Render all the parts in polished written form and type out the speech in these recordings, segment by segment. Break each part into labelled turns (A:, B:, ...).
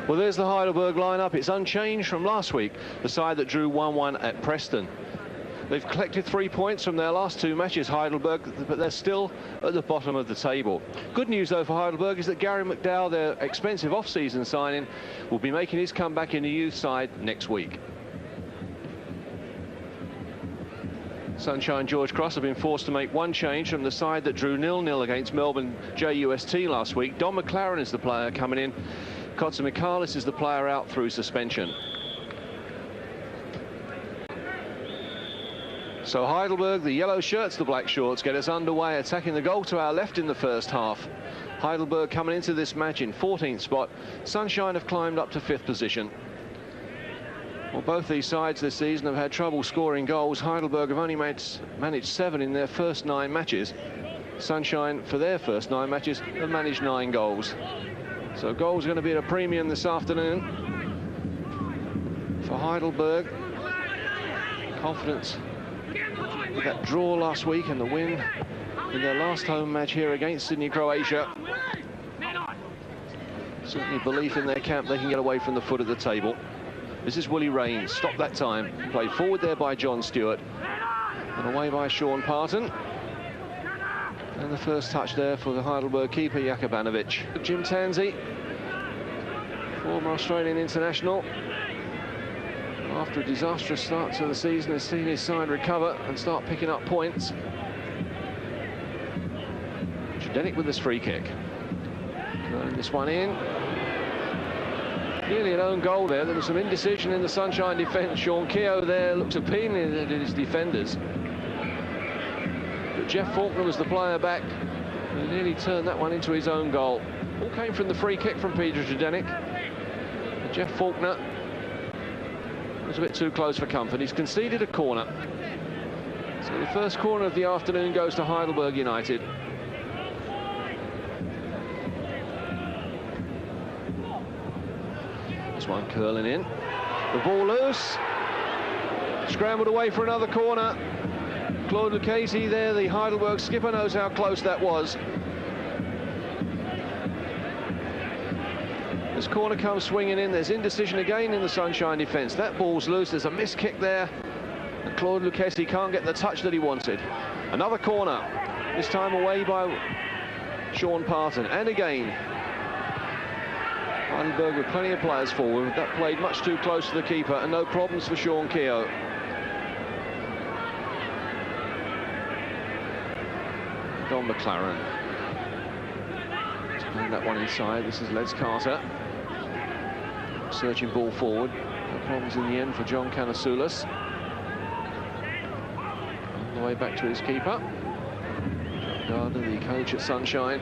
A: Well, there's the Heidelberg lineup. It's unchanged from last week, the side that drew 1-1 at Preston. They've collected 3 points from their last 2 matches, Heidelberg, but they're still at the bottom of the table. Good news, though, for Heidelberg is that Gary McDowell, their expensive off-season signing, will be making his comeback in the youth side next week. Sunshine George Cross have been forced to make 1 change from the side that drew 0-0 against Melbourne JUST last week. Don McLaren is the player coming in. Kotsimichalis is the player out through suspension. So Heidelberg, the yellow shirts, the black shorts, get us underway, attacking the goal to our left in the first half. Heidelberg coming into this match in 14th spot. Sunshine have climbed up to 5th position. Well, both these sides this season have had trouble scoring goals. Heidelberg have only managed 7 in their first 9 matches. Sunshine, for their first 9 matches, have managed 9 goals. So goals are going to be at a premium this afternoon for Heidelberg. Confidence with that draw last week and the win in their last home match here against Sydney, Croatia. Certainly belief in their camp they can get away from the foot of the table. This is Willie Rains, stopped that time. Played forward there by John Stewart. And away by Sean Parton. And the first touch there for the Heidelberg keeper, Jakubanovic. Jim Tansey, former Australian international. After a disastrous start to the season, has seen his side recover and start picking up points. Zdenek with this free kick. Throwing this one in. Nearly an own goal there. There was some indecision in the Sunshine defence. Sean Keogh there looks appealing at his defenders. But Jeff Faulkner was the player back. He nearly turned that one into his own goal. All came from the free kick from Peter Zdenek. Jeff Faulkner was a bit too close for comfort. He's conceded a corner. So the first corner of the afternoon goes to Heidelberg United. This one curling in. The ball loose. Scrambled away for another corner. Claude Lucchesi there, the Heidelberg skipper, knows how close that was. This corner comes swinging in. There's indecision again in the Sunshine defence. That ball's loose. There's a missed kick there. And Claude Lucchesi can't get the touch that he wanted. Another corner. This time away by Sean Parton. And again, Heidelberg with plenty of players forward. That played much too close to the keeper, and no problems for Sean Keogh. Don McLaren. Playing that one inside. This is Les Carter. Searching ball forward. No problems in the end for John Canasoulas. On the way back to his keeper. John Gardner, the coach at Sunshine.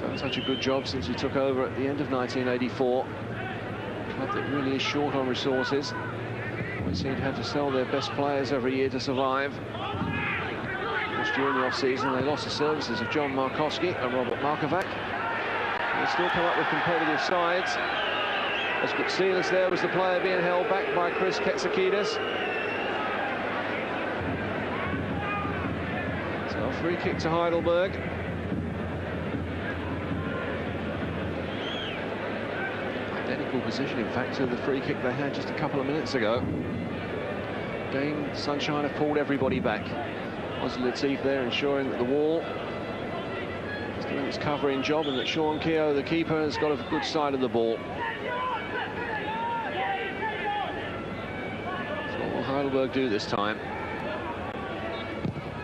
A: Done such a good job since he took over at the end of 1984. A club that really is short on resources. They seem to have to sell their best players every year to survive. Just during the off-season, they lost the services of John Markowski and Robert Markovac. They still come up with competitive sides. As Kutsilas there was the player being held back by Chris Ketsakides. So a free kick to Heidelberg. Identical position, in fact, to the free kick they had just a couple of minutes ago. Again, Sunshine have pulled everybody back. Ozzy Latif there ensuring that the wall is doing its covering job and that Sean Keogh, the keeper, has got a good side of the ball. So what will Heidelberg do this time?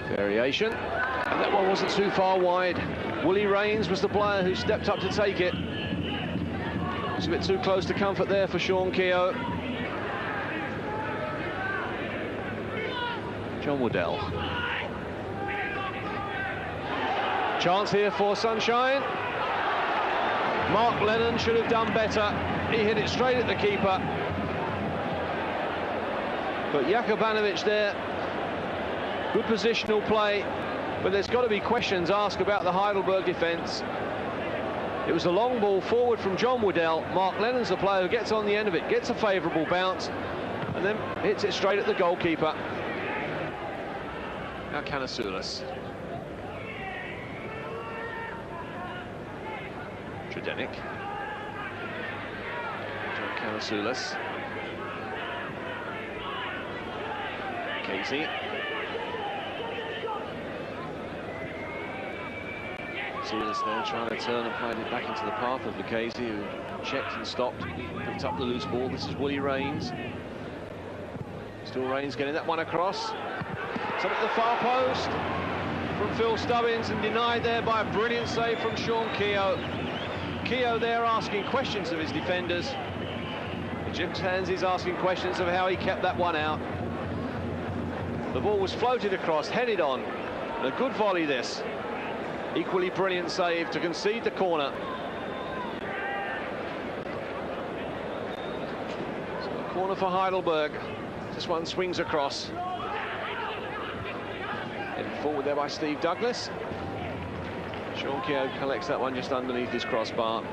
A: Variation. And that one wasn't too far wide. Willie Rains was the player who stepped up to take it. It's a bit too close to comfort there for Sean Keogh. John Waddell. Chance here for Sunshine. Mark Lennon should have done better. He hit it straight at the keeper. But Jakubanovic there, good positional play, but there's got to be questions asked about the Heidelberg defence. It was a long ball forward from John Waddell. Mark Lennon's the player who gets on the end of it, gets a favourable bounce, and then hits it straight at the goalkeeper. Now Canasoulas. Zdenek. Kanasulis. Casey. Sulis there trying to turn and played it back into the path of Lucchese, who checked and stopped, picked up the loose ball. This is Willie Rains. Still Rains getting that one across. Some at the far post from Phil Stubbins, and denied there by a brilliant save from Sean Keogh. Keogh there asking questions of his defenders. Jim Tansy's asking questions of how he kept that one out. The ball was floated across, headed on, and a good volley this. Equally brilliant save to concede the corner. So a corner for Heidelberg. This one swings across. Headed forward there by Steve Douglas. Sean Keogh collects that one just underneath his crossbar.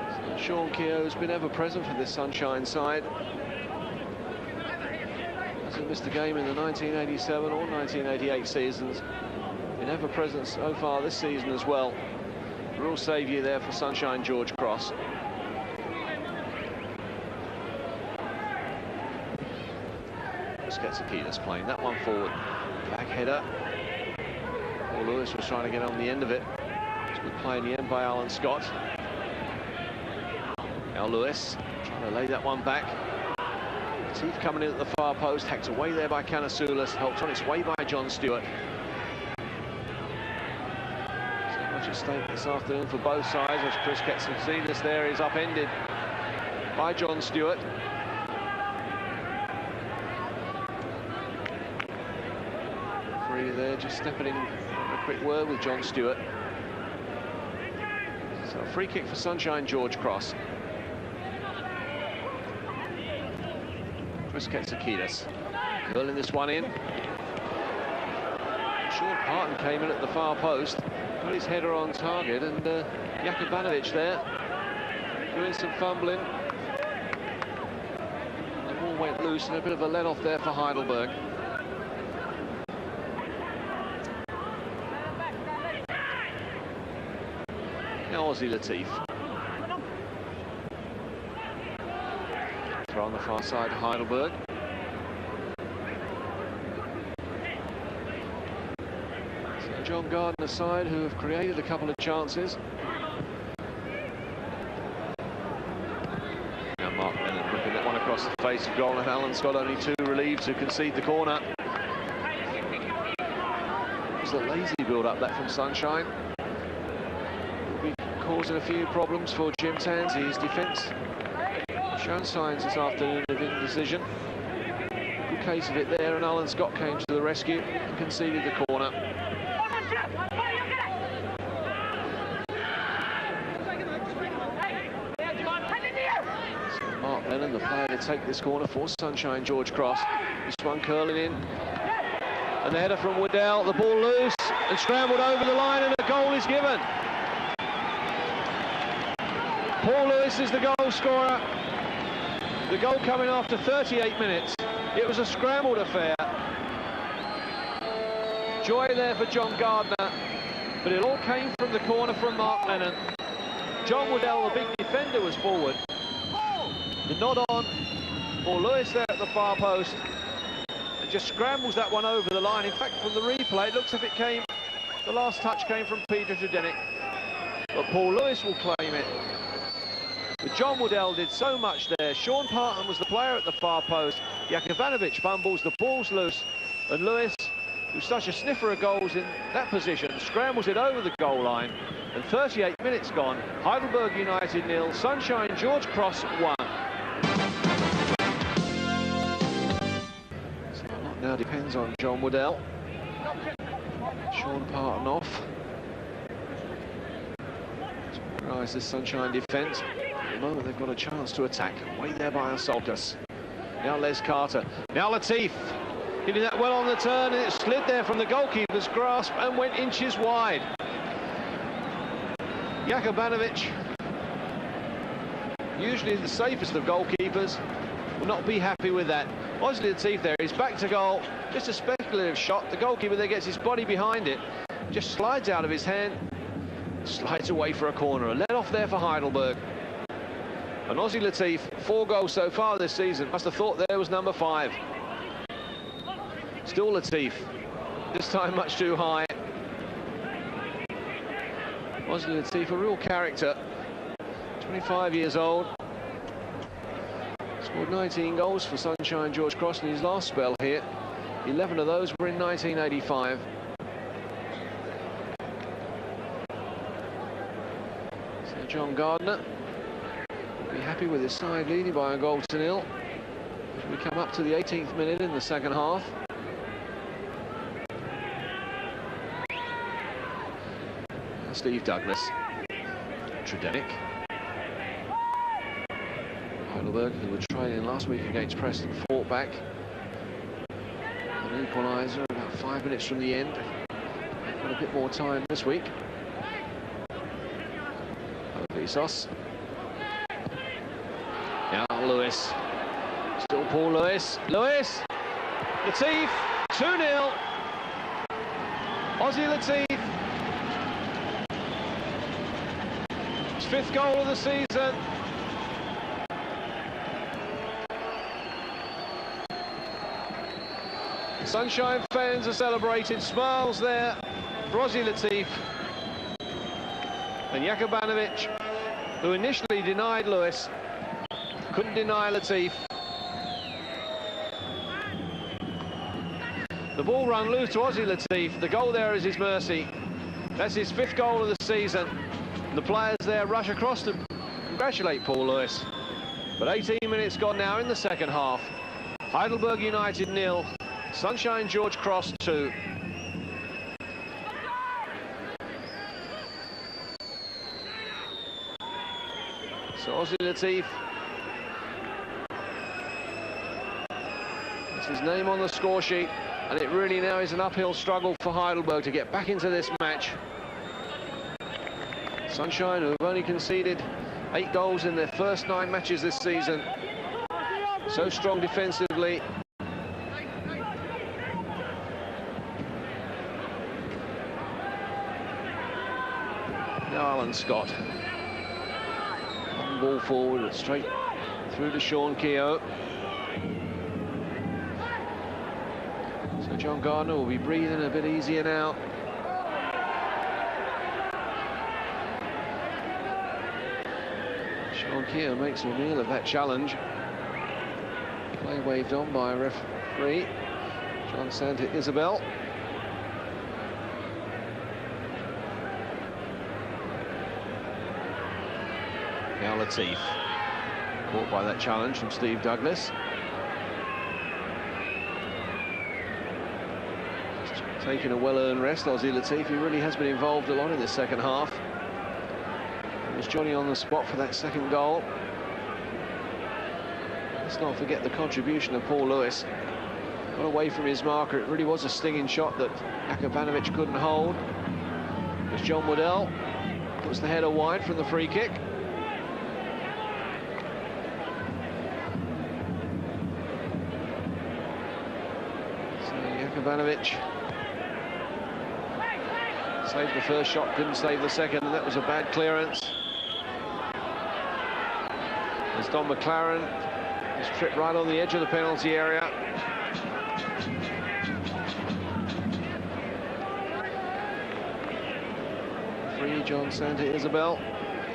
A: So Sean Keogh's been ever present for this Sunshine side. Hasn't missed a game in the 1987 or 1988 seasons. Been ever present so far this season as well. Real saviour there for Sunshine George Cross. Sketsakidas playing that one forward. Back header. Paul Lewis was trying to get on the end of it. It's good play in the end by Alan Scott. Now Lewis trying to lay that one back. Teeth coming in at the far post, hacked away there by Kanasulis, helped on its way by John Stewart. So much at stake this afternoon for both sides, as Chris Ketsakidas there is upended by John Stewart. Free there, just stepping in a quick word with John Stewart. So a free kick for Sunshine George Cross. Chris Ketsakidas curling this one in. Sean Parton came in at the far post, got his header on target, and Jakubanovic there doing some fumbling. The ball went loose and a bit of a let-off there for Heidelberg. Now Ozzy Latif. On the far side, Heidelberg. So John Gardner's side, who have created a couple of chances. Now Mark Lennon whipping that one across the face of goal, and Alan Scott only too relieved to concede the corner. It was a lazy build-up that from Sunshine. Will be causing a few problems for Jim Tansy's defence. Shown signs this afternoon of indecision. Good case of it there, and Alan Scott came to the rescue and conceded the corner. So Mark Lennon, the player to take this corner for Sunshine George Cross. This one curling in. And the header from Waddell, the ball loose and scrambled over the line, and a goal is given. Paul Lewis is the goal scorer. The goal coming after 38 minutes. It was a scrambled affair. Joy there for John Gardner, but it all came from the corner from Mark Lennon. John Waddell, the big defender, was forward. The nod on for Lewis there at the far post. It just scrambles that one over the line. In fact, from the replay, it looks as if the last touch came from Peter Trudenick. But Paul Lewis will claim it. But John Waddell did so much there. Sean Parton was the player at the far post. Jakubanovic fumbles, the ball's loose, and Lewis, who's such a sniffer of goals in that position, scrambles it over the goal line. And 38 minutes gone, Heidelberg United 0, Sunshine George Cross 1. So a lot now depends on John Waddell. Sean Parton off. To organise this Sunshine defence. At the moment they've got a chance to attack. Way there by Asalkas. Now Les Carter. Now Latif. Hitting that well on the turn, and it slid there from the goalkeeper's grasp and went inches wide. Jakubanovic, usually the safest of goalkeepers, will not be happy with that. Ozzy Latif there, he's back to goal. Just a speculative shot. The goalkeeper there gets his body behind it. Just slides out of his hand. Slides away for a corner. A let off there for Heidelberg. And Aussie Latif, 4 goals so far this season. Must have thought there was number 5. Still Latif. This time much too high. Aussie Latif, a real character. 25 years old. Scored 19 goals for Sunshine George Cross in his last spell here. 11 of those were in 1985. So John Gardner will be happy with his side leading by a goal to nil as we come up to the 18th minute in the second half. Steve Douglas. Tredenick. Heidelberg, who were trailing last week against Preston, fought back. An equaliser about 5 minutes from the end. Got a bit more time this week. Vsauce. Now Lewis. Still Paul Lewis. Lewis! Latif! 2-0. Aussie Latif. His 5th goal of the season. Sunshine fans are celebrating. Smiles there for Aussie Latif. And Jakubanovic, who initially denied Lewis, couldn't deny Latif. The ball run loose to Aussie Latif. The goal there is his mercy. That's his 5th goal of the season. The players there rush across to congratulate Paul Lewis. But 18 minutes gone now in the second half. Heidelberg United 0. Sunshine George Cross 2. So Aussie Latif. It's his name on the score sheet, and it really now is an uphill struggle for Heidelberg to get back into this match. Sunshine, who have only conceded 8 goals in their first 9 matches this season. So strong defensively. Now Alan Scott. Long ball forward, straight through to Sean Keogh. So John Gardner will be breathing a bit easier now. Sean Keogh makes a meal of that challenge. Play waved on by a referee, John Santa Isabel. Now Latif, caught by that challenge from Steve Douglas. Just taking a well-earned rest, Aussie Latif. He really has been involved a lot in this second half. It was Johnny on the spot for that second goal. Let's not forget the contribution of Paul Lewis. Got away from his marker. It really was a stinging shot that Jakubanovic couldn't hold. As John Waddell puts the header wide from the free kick. Jakubanovic saved the first shot, couldn't save the second, and that was a bad clearance. As Don McLaren has tripped right on the edge of the penalty area. Free John Santa Isabel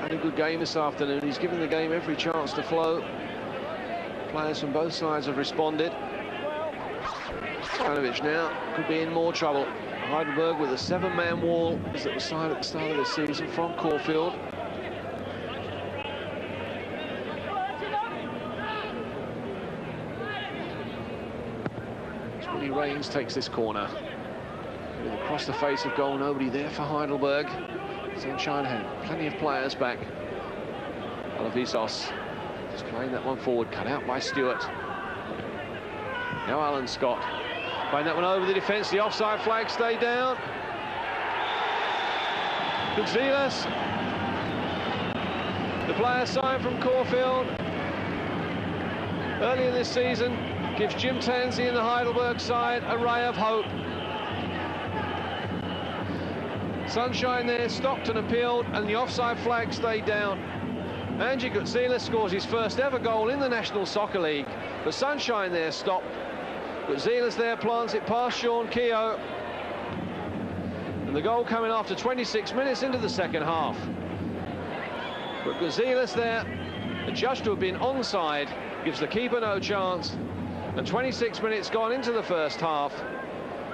A: had a good game this afternoon. He's given the game every chance to flow. Players from both sides have responded. Jakubanovic now could be in more trouble. Heidelberg with a 7-man wall as it was signed at the start of this season from Caulfield. Willie Rains takes this corner. Across the face of goal, nobody there for Heidelberg. Sunshine had plenty of players back. Vsauce just playing that one forward, cut out by Stewart. Now Alan Scott. Playing that one over the defence, the offside flag stayed down. Gonzalez. The player signed from Caulfield earlier this season gives Jim Tansey and the Heidelberg side a ray of hope. Sunshine there, stopped and appealed, and the offside flag stayed down. Angie Gutsilas scores his first ever goal in the National Soccer League. But Sunshine there stopped. Gutsilas there plants it past Sean Keogh. And the goal coming after 26 minutes into the second half. But Gutsilas there, adjudged to have been onside, gives the keeper no chance. And 26 minutes gone into the first half.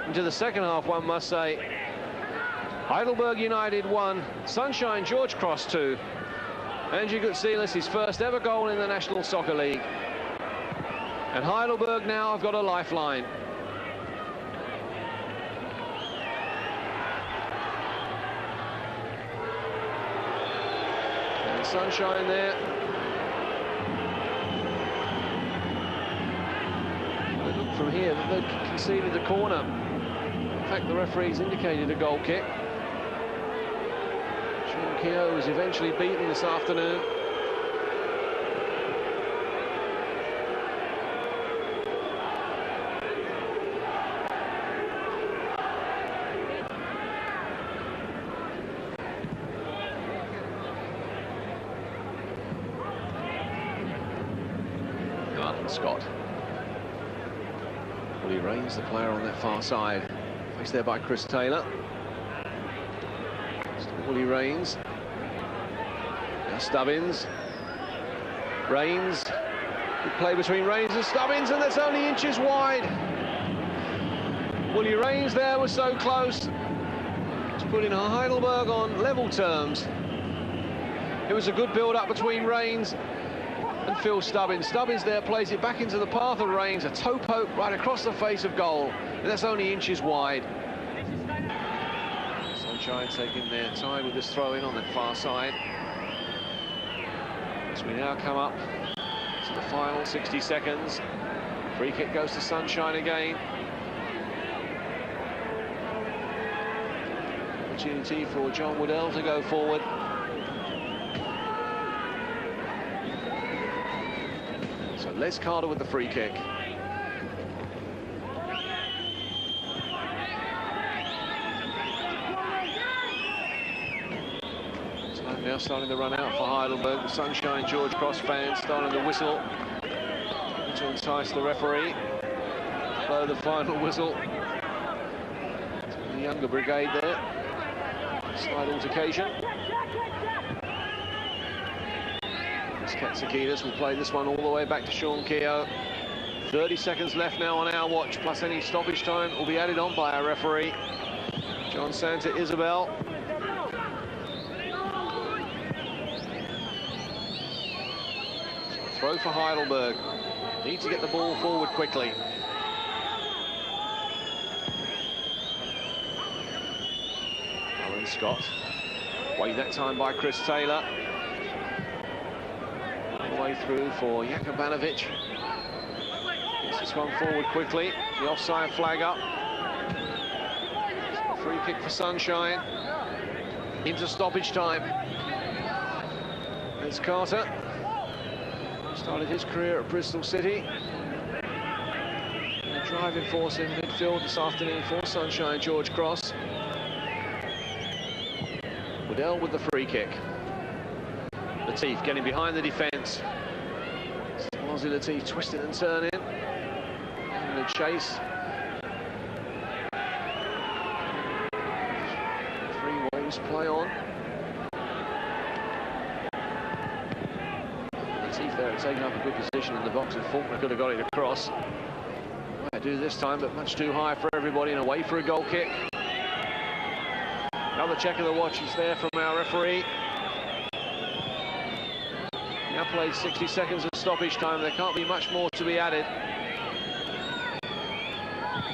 A: Into the second half, one must say. Heidelberg United 1, Sunshine George Cross 2. Angie Gutsilas, his first ever goal in the National Soccer League. And Heidelberg now have got a lifeline. And Sunshine there. They look from here that they've conceded a corner. In fact, the referee's indicated a goal kick. Sean Keogh was eventually beaten this afternoon. Scott. Willie Rains, the player on that far side. Faced there by Chris Taylor. Still Willie Rains. Now Stubbins. Rains. Good play between Rains and Stubbins, and that's only inches wide. Willie Rains there was so close to putting Heidelberg on level terms. It was a good build-up between Rains and Phil Stubbins. Stubbins there plays it back into the path of Rains, a toe poke right across the face of goal, and that's only inches wide. Sunshine taking their time with this throw-in on that far side. As we now come up to the final 60 seconds. Free kick goes to Sunshine again. Opportunity for John Woodell to go forward. So Les Carter with the free kick. Time now starting to run out for Heidelberg. The Sunshine George Cross fans starting to whistle to entice the referee. Blow the final whistle. The younger brigade there. Slight altercation. Katsikidas will play this one all the way back to Sean Keogh. 30 seconds left now on our watch, plus any stoppage time will be added on by our referee, John Santa Isabel. So throw for Heidelberg. Need to get the ball forward quickly. Alan Scott. Wait that time by Chris Taylor. Way through for Jakubanovic. Gets this one forward quickly. The offside flag up. Free kick for Sunshine. Into stoppage time. There's Carter. Started his career at Bristol City. And the driving force in midfield this afternoon for Sunshine George Cross. Woodell with the free kick. Latif getting behind the defence. Ozzy Latif twisting and turning. And the chase. Three waves play on. Latif there taking up a good position in the box, and Faulkner could have got it across. Might do this time, but much too high for everybody and away for a goal kick. Another check of the watch is there from our referee. Now played 60 seconds of stoppage time. There can't be much more to be added.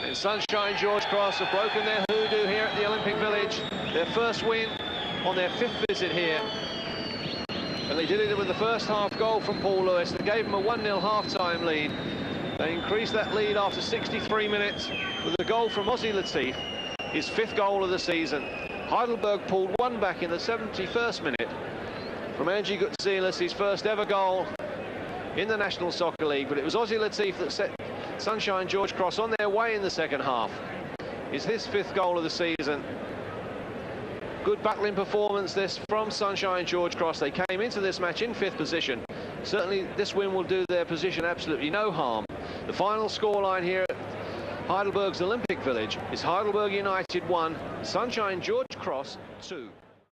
A: And Sunshine George Cross have broken their hoodoo here at the Olympic Village. Their first win on their 5th visit here. And they did it with the first half goal from Paul Lewis that gave them a 1-0 half-time lead. They increased that lead after 63 minutes with a goal from Ozzy Latif, his 5th goal of the season. Heidelberg pulled one back in the 71st minute from Angie Gutsilas, his first ever goal in the National Soccer League, but it was Ozzy Latif that set Sunshine George Cross on their way in the second half. It's his 5th goal of the season. Good battling performance this from Sunshine George Cross. They came into this match in 5th position. Certainly this win will do their position absolutely no harm. The final scoreline here at Heidelberg's Olympic Village is Heidelberg United 1, Sunshine George Cross 2.